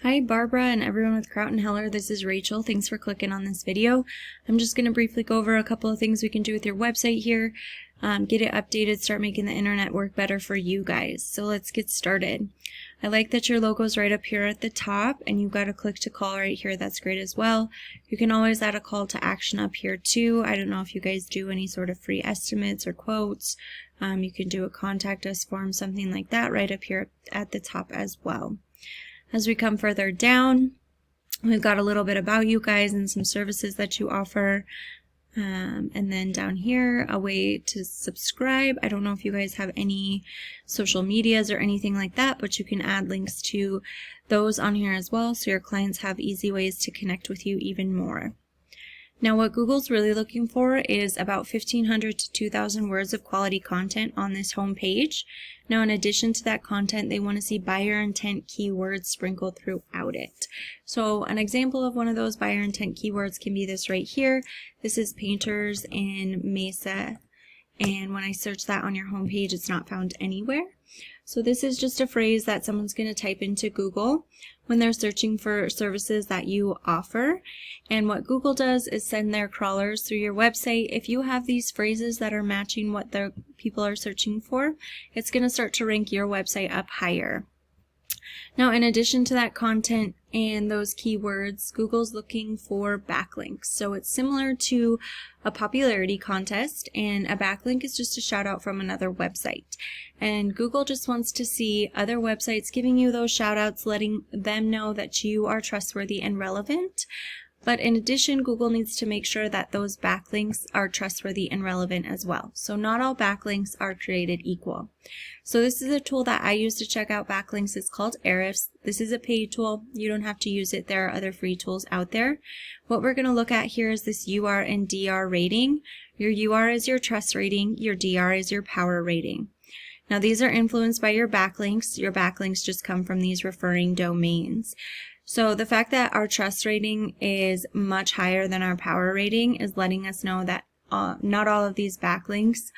Hi Barbara and everyone with Crout and Heller, this is Rachel. Thanks for clicking on this video. I'm just going to briefly go over a couple of things we can do with your website here, get it updated, start making the internet work better for you guys. So let's get started. I like that your logo's right up here at the top and you've got a click to call right here. That's great as well. You can always add a call to action up here too. I don't know if you guys do any sort of free estimates or quotes. You can do a contact us form, something like that right up here at the top as well. As we come further down, we've got a little bit about you guys and some services that you offer. And then down here, a way to subscribe. I don't know if you guys have any social medias or anything like that, but you can add links to those on here as well, so your clients have easy ways to connect with you even more. Now, what Google's really looking for is about 1,500 to 2,000 words of quality content on this home page. Now, in addition to that content, they want to see buyer intent keywords sprinkled throughout it. So an example of one of those buyer intent keywords can be this right here. This is painters in Mesa. And when I search that on your home page, it's not found anywhere. So this is just a phrase that someone's going to type into Google when they're searching for services that you offer. And what Google does is send their crawlers through your website. If you have these phrases that are matching what the people are searching for, it's going to start to rank your website up higher. Now, in addition to that content and those keywords, Google's looking for backlinks. So it's similar to a popularity contest, and a backlink is just a shout out from another website. And Google just wants to see other websites giving you those shout outs, letting them know that you are trustworthy and relevant. But in addition, Google needs to make sure that those backlinks are trustworthy and relevant as well. So not all backlinks are created equal. So this is a tool that I use to check out backlinks. It's called Ahrefs. This is a paid tool. You don't have to use it. There are other free tools out there. What we're going to look at here is this UR and DR rating. Your UR is your trust rating. Your DR is your power rating. Now these are influenced by your backlinks. Your backlinks just come from these referring domains. So the fact that our trust rating is much higher than our power rating is letting us know that not all of these backlinks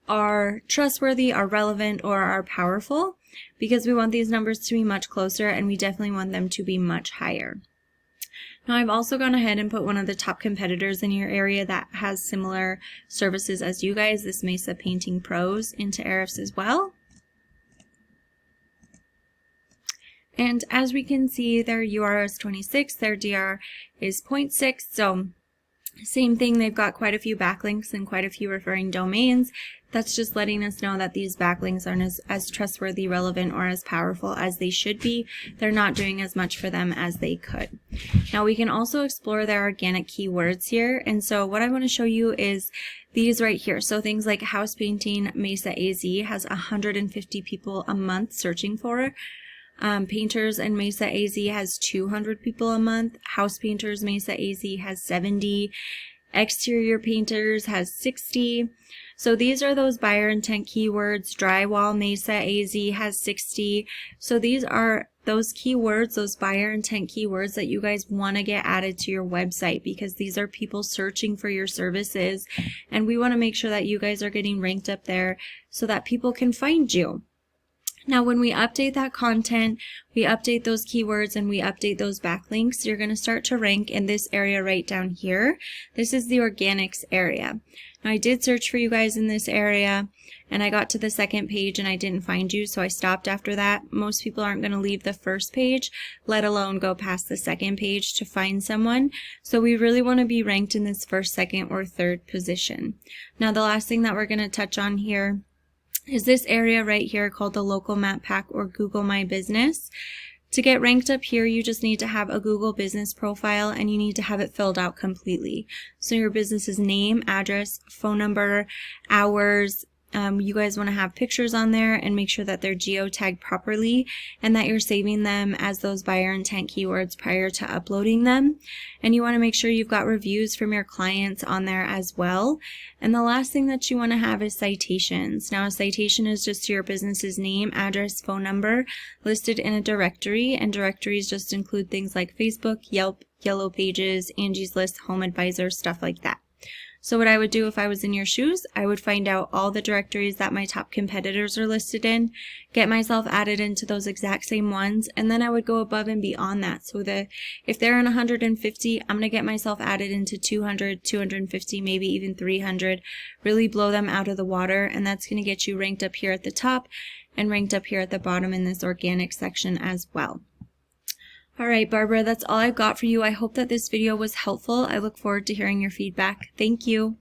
are trustworthy, are relevant, or are powerful, because we want these numbers to be much closer and we definitely want them to be much higher. Now, I've also gone ahead and put one of the top competitors in your area that has similar services as you guys, this Mesa Painting Pros, into Ahrefs as well. And as we can see, their UR is 26, their DR is 0.6, so same thing, they've got quite a few backlinks and quite a few referring domains. That's just letting us know that these backlinks aren't as trustworthy, relevant, or as powerful as they should be. They're not doing as much for them as they could. Now we can also explore their organic keywords here, and so what I want to show you is these right here. So things like house painting Mesa AZ has 150 people a month searching for it. Painters and Mesa AZ has 200 people a month. House Painters Mesa AZ has 70. Exterior Painters has 60. So these are those buyer intent keywords. Drywall Mesa AZ has 60. So these are those keywords, those buyer intent keywords that you guys want to get added to your website, because these are people searching for your services, and we want to make sure that you guys are getting ranked up there so that people can find you. Now, when we update that content, we update those keywords and we update those backlinks, you're going to start to rank in this area right down here. This is the organics area. Now, I did search for you guys in this area and I got to the second page and I didn't find you, so I stopped after that. Most people aren't going to leave the first page, let alone go past the second page to find someone. So we really want to be ranked in this first, second, or third position. Now, the last thing that we're going to touch on here is this area right here called the Local Map Pack or Google My Business. To get ranked up here, you just need to have a Google business profile and you need to have it filled out completely. So your business's name, address, phone number, hours. You guys want to have pictures on there and make sure that they're geotagged properly and that you're saving them as those buyer intent keywords prior to uploading them. And you want to make sure you've got reviews from your clients on there as well. And the last thing that you want to have is citations. Now, a citation is just your business's name, address, phone number listed in a directory, and directories just include things like Facebook, Yelp, Yellow Pages, Angie's List, Home Advisor, stuff like that. So what I would do if I was in your shoes, I would find out all the directories that my top competitors are listed in, get myself added into those exact same ones, and then I would go above and beyond that. So if they're in 150, I'm going to get myself added into 200, 250, maybe even 300, really blow them out of the water, and that's going to get you ranked up here at the top and ranked up here at the bottom in this organic section as well. All right, Barbara, that's all I've got for you. I hope that this video was helpful. I look forward to hearing your feedback. Thank you.